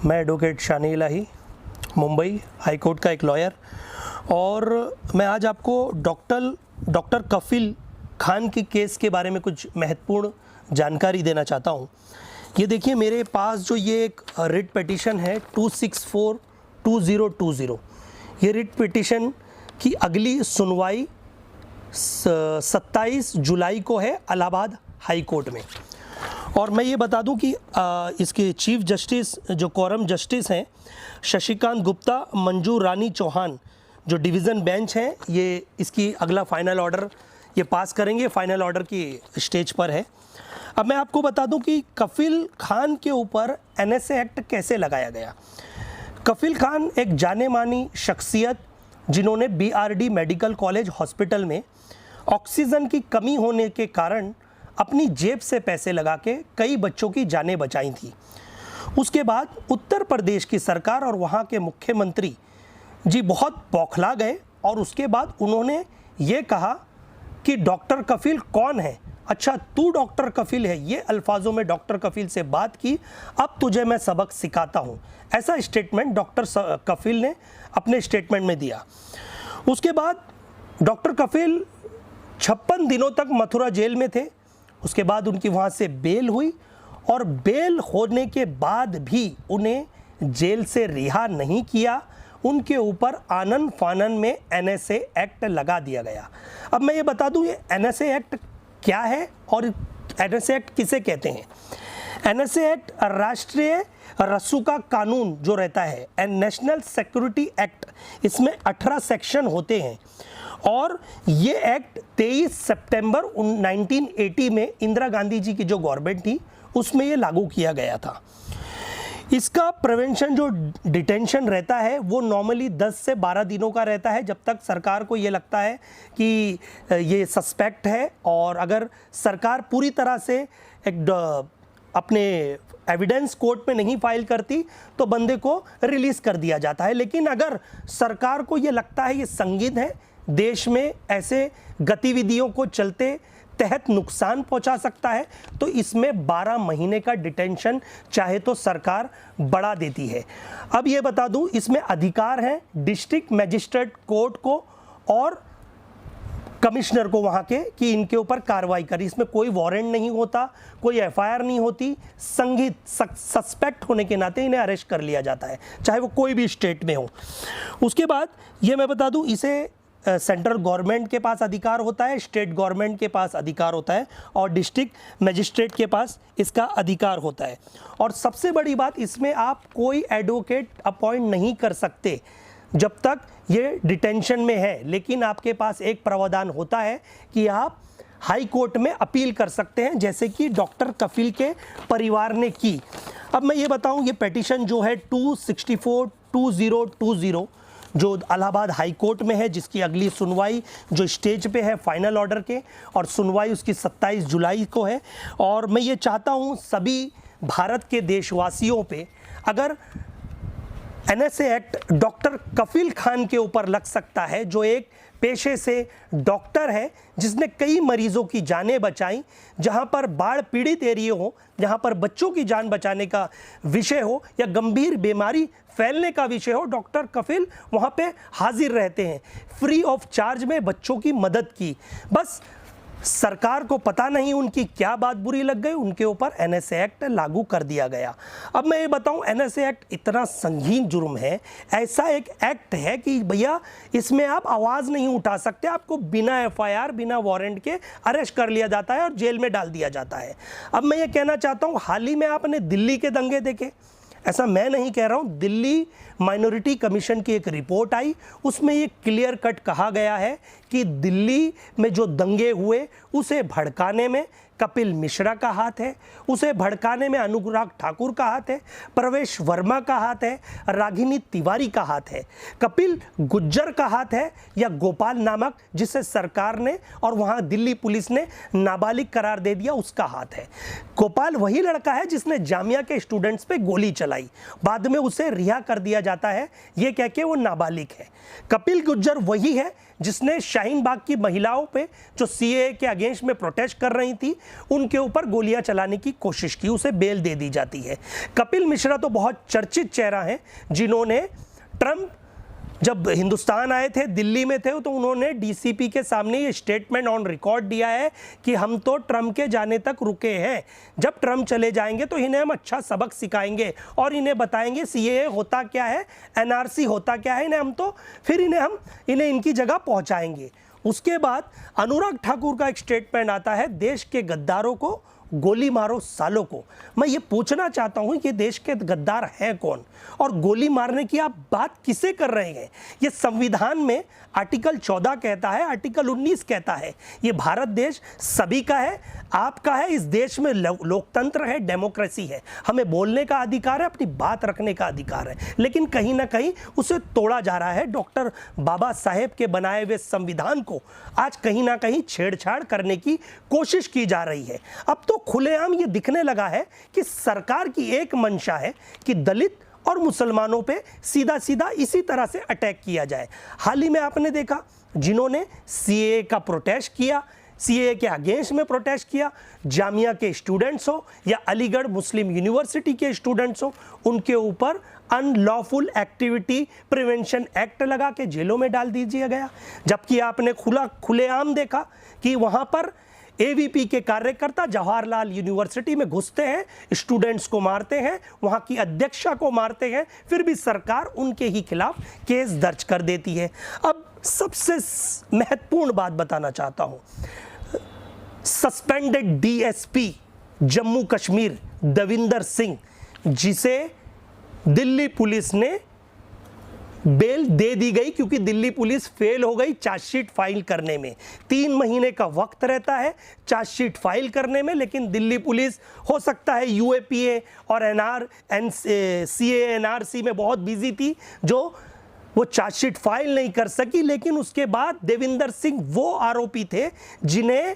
मैं एडवोकेट शानी इलाही, Mumbai high court का एक लॉयर, और मैं आज आपको डॉक्टर कफील खान की केस के बारे में कुछ महत्वपूर्ण जानकारी देना चाहता हूँ। ये देखिए मेरे पास जो ये एक रिट पिटीशन है 264/2020, ये रिट पिटीशन की अगली सुनवाई 27 जुलाई को है इलाहाबाद हाई कोर्ट में। और मैं ये बता दूं कि इसके चीफ जस्टिस जो कोरम जस्टिस हैं शशिकांत गुप्ता, मंजू रानी चौहान जो डिवीज़न बेंच हैं, ये इसकी अगला फाइनल ऑर्डर ये पास करेंगे, फाइनल ऑर्डर की स्टेज पर है। अब मैं आपको बता दूं कि कफील खान के ऊपर एनएसए एक्ट कैसे लगाया गया। कफील खान एक जाने मानी शख्सियत जिन्होंने बीआरडी मेडिकल कॉलेज हॉस्पिटल में ऑक्सीजन की कमी होने के कारण अपनी जेब से पैसे लगा के कई बच्चों की जानें बचाई थी। उसके बाद उत्तर प्रदेश की सरकार और वहाँ के मुख्यमंत्री जी बहुत बौखला गए और उसके बाद उन्होंने ये कहा कि डॉक्टर कफील कौन है, अच्छा तू डॉक्टर कफील है, ये अल्फाजों में डॉक्टर कफील से बात की, अब तुझे मैं सबक सिखाता हूँ, ऐसा स्टेटमेंट डॉक्टर कफील ने अपने स्टेटमेंट में दिया। उसके बाद डॉक्टर कफील 56 दिनों तक मथुरा जेल में थे। उसके बाद उनकी वहाँ से बेल हुई और बेल होने के बाद भी उन्हें जेल से रिहा नहीं किया, उनके ऊपर आनन फानन में एनएसए एक्ट लगा दिया गया। अब मैं ये बता दूं ये एनएसए एक्ट क्या है और एनएसए एक्ट किसे कहते हैं। एनएसए एक्ट राष्ट्रीय रसूखा कानून जो रहता है एंड नेशनल सिक्योरिटी एक्ट, इसमें 18 सेक्शन होते हैं और ये एक्ट 23 सितंबर 1980 में इंदिरा गांधी जी की जो गवर्नमेंट थी उसमें ये लागू किया गया था। इसका प्रिवेंशन जो डिटेंशन रहता है वो नॉर्मली 10 से 12 दिनों का रहता है, जब तक सरकार को ये लगता है कि ये सस्पेक्ट है, और अगर सरकार पूरी तरह से एक अपने एविडेंस कोर्ट में नहीं फाइल करती तो बंदे को रिलीज़ कर दिया जाता है। लेकिन अगर सरकार को ये लगता है ये संगीन है, देश में ऐसे गतिविधियों को चलते तहत नुकसान पहुंचा सकता है, तो इसमें 12 महीने का डिटेंशन चाहे तो सरकार बढ़ा देती है। अब ये बता दूं इसमें अधिकार हैं डिस्ट्रिक्ट मजिस्ट्रेट कोर्ट को और कमिश्नर को वहाँ के कि इनके ऊपर कार्रवाई करें। इसमें कोई वारंट नहीं होता, कोई एफआईआर नहीं होती, संगीत सस्पेक्ट होने के नाते इन्हें अरेस्ट कर लिया जाता है, चाहे वो कोई भी स्टेट में हो। उसके बाद ये मैं बता दूं इसे सेंट्रल गवर्नमेंट के पास अधिकार होता है, स्टेट गवर्नमेंट के पास अधिकार होता है और डिस्ट्रिक्ट मजिस्ट्रेट के पास इसका अधिकार होता है। और सबसे बड़ी बात, इसमें आप कोई एडवोकेट अपॉइंट नहीं कर सकते जब तक ये डिटेंशन में है, लेकिन आपके पास एक प्रावधान होता है कि आप हाई कोर्ट में अपील कर सकते हैं, जैसे कि डॉक्टर कफील के परिवार ने की। अब मैं ये बताऊं ये पिटीशन जो है 264/2020 जो इलाहाबाद हाई कोर्ट में है, जिसकी अगली सुनवाई जो स्टेज पे है फाइनल ऑर्डर के, और सुनवाई उसकी 27 जुलाई को है। और मैं ये चाहता हूँ सभी भारत के देशवासियों पे, अगर एनएसए एक्ट डॉक्टर कफील खान के ऊपर लग सकता है, जो एक पेशे से डॉक्टर है जिसने कई मरीजों की जानें बचाई, जहां पर बाढ़ पीड़ित एरिया हो, जहां पर बच्चों की जान बचाने का विषय हो या गंभीर बीमारी फैलने का विषय हो, डॉक्टर कफील वहां पे हाजिर रहते हैं, फ्री ऑफ चार्ज में बच्चों की मदद की। बस सरकार को पता नहीं उनकी क्या बात बुरी लग गई, उनके ऊपर एनएसए एक्ट लागू कर दिया गया। अब मैं ये बताऊं एनएसए एक्ट इतना संगीन जुर्म है, ऐसा एक एक्ट है कि भैया इसमें आप आवाज़ नहीं उठा सकते, आपको बिना एफआईआर बिना वारंट के अरेस्ट कर लिया जाता है और जेल में डाल दिया जाता है। अब मैं ये कहना चाहता हूँ, हाल ही में आपने दिल्ली के दंगे देखे, ऐसा मैं नहीं कह रहा हूँ, दिल्ली माइनॉरिटी कमीशन की एक रिपोर्ट आई, उसमें ये क्लियर कट कहा गया है कि दिल्ली में जो दंगे हुए उसे भड़काने में कपिल मिश्रा का हाथ है, उसे भड़काने में अनुराग ठाकुर का हाथ है, प्रवेश वर्मा का हाथ है, रागिनी तिवारी का हाथ है, कपिल गुज्जर का हाथ है, या गोपाल नामक जिसे सरकार ने और वहाँ दिल्ली पुलिस ने नाबालिग करार दे दिया उसका हाथ है। गोपाल वही लड़का है जिसने जामिया के स्टूडेंट्स पे गोली चलाई, बाद में उसे रिहा कर दिया जाता है ये कह के वो नाबालिग है। कपिल गुज्जर वही है जिसने शाहीन बाग की महिलाओं पे जो सीएए के अगेंस्ट में प्रोटेस्ट कर रही थी उनके ऊपर गोलियां चलाने की कोशिश की, उसे बेल दे दी जाती है। कपिल मिश्रा तो बहुत चर्चित चेहरा है, जिन्होंने ट्रंप जब हिंदुस्तान आए थे, दिल्ली में थे, तो उन्होंने डीसीपी के सामने ये स्टेटमेंट ऑन रिकॉर्ड दिया है कि हम तो ट्रंप के जाने तक रुके हैं, जब ट्रंप चले जाएंगे तो इन्हें हम अच्छा सबक सिखाएंगे और इन्हें बताएंगे सीएए होता क्या है, एनआरसी होता क्या है, इन्हें इनकी जगह पहुंचाएंगे। उसके बाद अनुराग ठाकुर का एक स्टेटमेंट आता है, देश के गद्दारों को गोली मारो सालों को। मैं ये पूछना चाहता हूं कि देश के गद्दार हैं कौन और गोली मारने की आप बात किसे कर रहे हैं? ये संविधान में आर्टिकल 14 कहता है, आर्टिकल 19 कहता है, ये भारत देश सभी का है, आपका है। इस देश में लोकतंत्र है, डेमोक्रेसी है, हमें बोलने का अधिकार है, अपनी बात रखने का अधिकार है, लेकिन कहीं ना कहीं उसे तोड़ा जा रहा है। डॉक्टर बाबा साहेब के बनाए हुए संविधान को आज कहीं ना कहीं छेड़छाड़ करने की कोशिश की जा रही है। अब तो खुलेआम ये दिखने लगा है कि सरकार की एक मंशा है कि दलित और मुसलमानों पे सीधा सीधा इसी तरह से अटैक किया जाए। हाल ही में आपने देखा, जिन्होंने सीएए का प्रोटेस्ट किया, सीएए के अगेंस्ट में प्रोटेस्ट किया, जामिया के स्टूडेंट्स हो या अलीगढ़ मुस्लिम यूनिवर्सिटी के स्टूडेंट्स हो, उनके ऊपर अनलॉफुल एक्टिविटी प्रिवेंशन एक्ट लगा के जेलों में डाल दीजिए गया। जबकि आपने खुलेआम देखा कि वहां पर एवीपी के कार्यकर्ता जवाहरलाल यूनिवर्सिटी में घुसते हैं, स्टूडेंट्स को मारते हैं, वहां की अध्यक्षा को मारते हैं, फिर भी सरकार उनके ही खिलाफ केस दर्ज कर देती है। अब सबसे महत्वपूर्ण बात बताना चाहता हूं, सस्पेंडेड डीएसपी जम्मू कश्मीर देविंदर सिंह, जिसे दिल्ली पुलिस ने बेल दे दी गई क्योंकि दिल्ली पुलिस फेल हो गई चार्जशीट फाइल करने में। 3 महीने का वक्त रहता है चार्जशीट फाइल करने में, लेकिन दिल्ली पुलिस हो सकता है यूएपीए और सीएए एनआरसी में बहुत बिजी थी, जो वो चार्जशीट फाइल नहीं कर सकी। लेकिन उसके बाद देविंदर सिंह वो आरोपी थे जिन्हें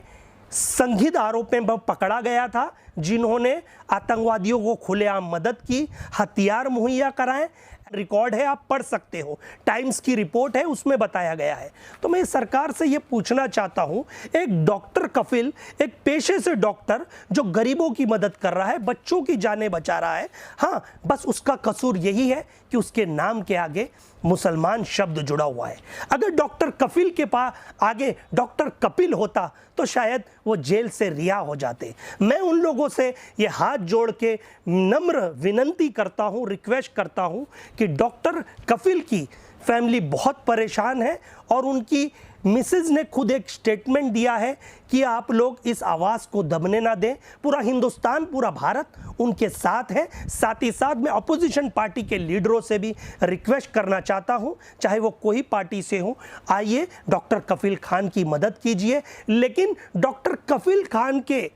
संदिग्ध आरोप में पकड़ा गया था, जिन्होंने आतंकवादियों को खुलेआम मदद की, हथियार मुहैया कराए। रिकॉर्ड है, आप पढ़ सकते हो, टाइम्स की रिपोर्ट है, उसमें बताया गया है। तो मैं सरकार से ये पूछना चाहता हूं, एक डॉक्टर कफिल, एक पेशे से डॉक्टर जो गरीबों की मदद कर रहा है, बच्चों की जानें बचा रहा है, हाँ, बस उसका कसूर यही है कि उसके नाम के आगे मुसलमान शब्द जुड़ा हुआ है। अगर डॉक्टर कफिल के पास आगे डॉक्टर कपिल होता तो शायद वो जेल से रिहा हो जाते। मैं उन लोगों से ये हाथ जोड़ के नम्र विनंती करता हूँ, रिक्वेस्ट करता हूँ कि डॉक्टर कफिल की फैमिली बहुत परेशान है और उनकी मिसेज ने खुद एक स्टेटमेंट दिया है कि आप लोग इस आवाज़ को दबने ना दें। पूरा हिंदुस्तान, पूरा भारत उनके साथ है। साथ ही साथ मैं अपोजिशन पार्टी के लीडरों से भी रिक्वेस्ट करना चाहता हूं, चाहे वो कोई पार्टी से हो, आइए डॉक्टर कफिल खान की मदद कीजिए। लेकिन डॉक्टर कफिल खान के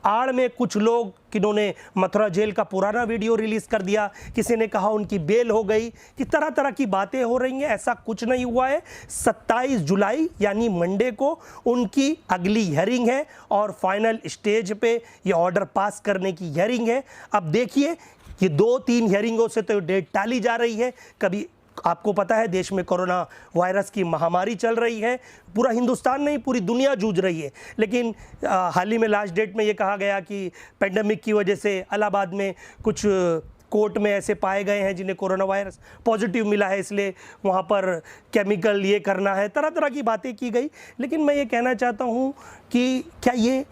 आड़ में कुछ लोग, किन्होंने मथुरा जेल का पुराना वीडियो रिलीज कर दिया, किसी ने कहा उनकी बेल हो गई, कि तरह तरह की बातें हो रही हैं। ऐसा कुछ नहीं हुआ है। 27 जुलाई यानी मंडे को उनकी अगली हियरिंग है और फाइनल स्टेज पे ये ऑर्डर पास करने की हियरिंग है। अब देखिए, ये 2-3 हियरिंगों से तो डेट टाली जा रही है। कभी आपको पता है देश में कोरोना वायरस की महामारी चल रही है, पूरा हिंदुस्तान नहीं पूरी दुनिया जूझ रही है। लेकिन हाल ही में लास्ट डेट में ये कहा गया कि पेंडेमिक की वजह से इलाहाबाद में कुछ कोर्ट में ऐसे पाए गए हैं जिन्हें कोरोना वायरस पॉजिटिव मिला है, इसलिए वहाँ पर केमिकल ये करना है, तरह तरह की बातें की गई। लेकिन मैं ये कहना चाहता हूँ कि क्या ये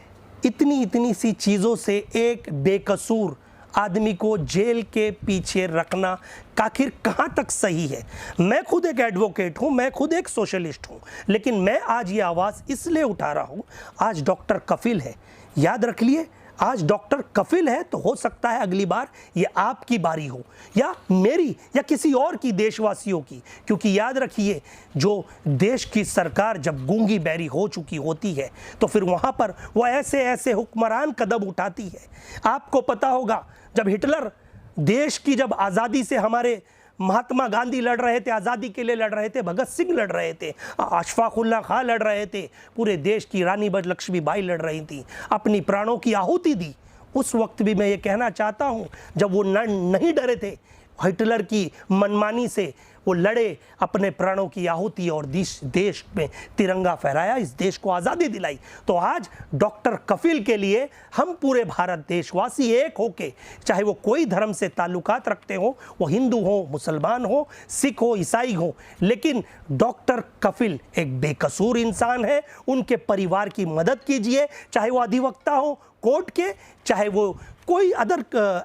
इतनी सी चीज़ों से एक बेकसूर आदमी को जेल के पीछे रखना आखिर कहाँ तक सही है? मैं खुद एक एडवोकेट हूँ, मैं खुद एक सोशलिस्ट हूँ, लेकिन मैं आज ये आवाज़ इसलिए उठा रहा हूँ, आज डॉक्टर कफिल है, याद रख लिए, आज डॉक्टर कफिल है तो हो सकता है अगली बार ये आपकी बारी हो या मेरी या किसी और की, देशवासियों की। क्योंकि याद रखिए, जो देश की सरकार जब गूंगी बैरी हो चुकी होती है तो फिर वहाँ पर वो ऐसे ऐसे हुक्मरान कदम उठाती है। आपको पता होगा, जब हिटलर देश की जब आज़ादी से, हमारे महात्मा गांधी लड़ रहे थे, आज़ादी के लिए लड़ रहे थे, भगत सिंह लड़ रहे थे, अशफाकुल्ला खां लड़ रहे थे, पूरे देश की रानी लक्ष्मीबाई लड़ रही थी, अपनी प्राणों की आहुति दी। उस वक्त भी मैं ये कहना चाहता हूँ, जब वो नहीं डरे थे, हिटलर की मनमानी से वो लड़े, अपने प्राणों की आहुति और देश में तिरंगा फहराया, इस देश को आज़ादी दिलाई। तो आज डॉक्टर कफिल के लिए हम पूरे भारत देशवासी एक होके, चाहे वो कोई धर्म से ताल्लुकात रखते हो, वो हिंदू हो, मुसलमान हो, सिख हो, ईसाई हो, लेकिन डॉक्टर कफिल एक बेकसूर इंसान है। उनके परिवार की मदद कीजिए, चाहे वो अधिवक्ता हो कोर्ट के, चाहे वो कोई अदर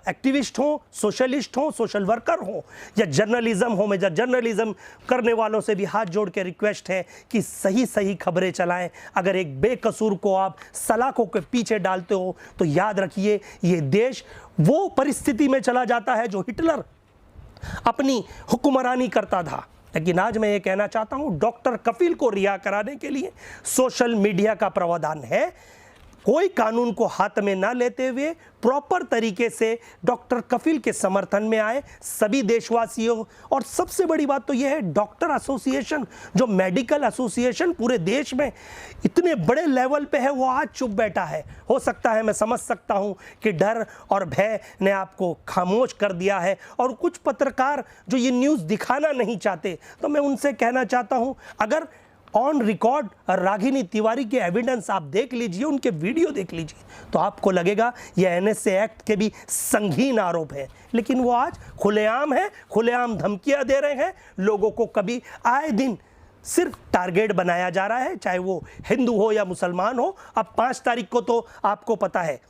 एक्टिविस्ट हो, सोशलिस्ट हो, सोशल वर्कर हो, या जर्नलिज्म हो। मैं जर्नलिज्म करने वालों से भी हाथ जोड़ के रिक्वेस्ट है कि सही सही खबरें चलाएं। अगर एक बेकसूर को आप सलाखों के पीछे डालते हो तो याद रखिए ये देश वो परिस्थिति में चला जाता है जो हिटलर अपनी हुक्मरानी करता था। लेकिन आज मैं ये कहना चाहता हूँ, डॉक्टर कफिल को रिहा कराने के लिए सोशल मीडिया का प्रावधान है। कोई कानून को हाथ में ना लेते हुए प्रॉपर तरीके से डॉक्टर कफिल के समर्थन में आए सभी देशवासियों। और सबसे बड़ी बात तो यह है, डॉक्टर एसोसिएशन, जो मेडिकल एसोसिएशन पूरे देश में इतने बड़े लेवल पे है, वो आज चुप बैठा है। हो सकता है, मैं समझ सकता हूं कि डर और भय ने आपको खामोश कर दिया है, और कुछ पत्रकार जो ये न्यूज़ दिखाना नहीं चाहते, तो मैं उनसे कहना चाहता हूं, अगर ऑन रिकॉर्ड रागिनी तिवारी के एविडेंस आप देख लीजिए, उनके वीडियो देख लीजिए, तो आपको लगेगा ये एनएसए एक्ट के भी संगीन आरोप है। लेकिन वो आज खुलेआम है, खुलेआम धमकियां दे रहे हैं लोगों को। कभी आए दिन सिर्फ टारगेट बनाया जा रहा है, चाहे वो हिंदू हो या मुसलमान हो। अब 5 तारीख को तो आपको पता है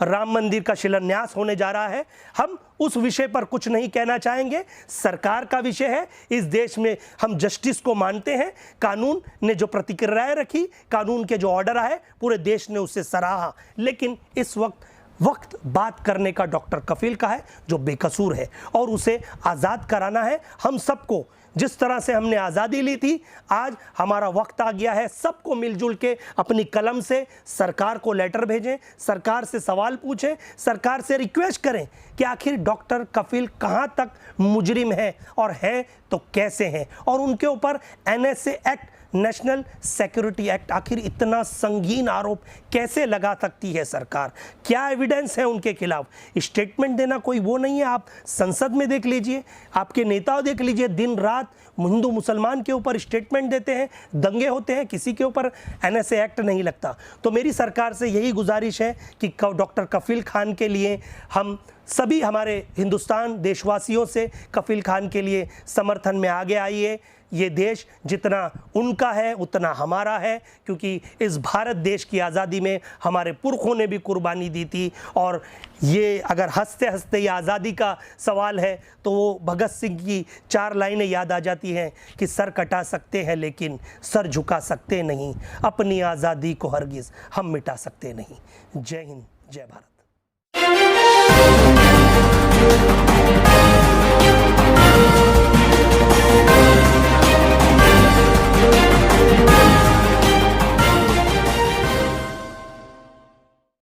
राम मंदिर का शिलान्यास होने जा रहा है। हम उस विषय पर कुछ नहीं कहना चाहेंगे, सरकार का विषय है। इस देश में हम जस्टिस को मानते हैं। कानून ने जो प्रतिक्रियाएं रखी, कानून के जो ऑर्डर आए, पूरे देश ने उसे सराहा। लेकिन इस वक्त बात करने का डॉक्टर कफिल का है, जो बेकसूर है, और उसे आज़ाद कराना है। हम सबको, जिस तरह से हमने आज़ादी ली थी, आज हमारा वक्त आ गया है सबको मिलजुल के अपनी कलम से सरकार को लेटर भेजें, सरकार से सवाल पूछें, सरकार से रिक्वेस्ट करें कि आखिर डॉक्टर कफिल कहां तक मुजरिम है, और है तो कैसे हैं, और उनके ऊपर NSA act, national security act, आखिर इतना संगीन आरोप कैसे लगा सकती है सरकार? क्या एविडेंस है उनके खिलाफ? स्टेटमेंट देना कोई वो नहीं है। आप संसद में देख लीजिए, आपके नेता देख लीजिए, दिन रात हिंदू मुसलमान के ऊपर स्टेटमेंट देते हैं, दंगे होते हैं, किसी के ऊपर एनएसए एक्ट नहीं लगता। तो मेरी सरकार से यही गुजारिश है कि डॉक्टर कफिल खान के लिए हम सभी, हमारे हिंदुस्तान देशवासियों से कफिल खान के लिए समर्थन में आगे आइए। ये देश जितना उनका है उतना हमारा है, क्योंकि इस भारत देश की आज़ादी में हमारे पुरखों ने भी कुर्बानी दी थी। और ये अगर हंसते हंसते ये आज़ादी का सवाल है, तो वो भगत सिंह की 4 लाइनें याद आ जाती हैं कि सर कटा सकते हैं लेकिन सर झुका सकते नहीं, अपनी आज़ादी को हरगिज़ हम मिटा सकते नहीं। जय हिंद, जय भारत।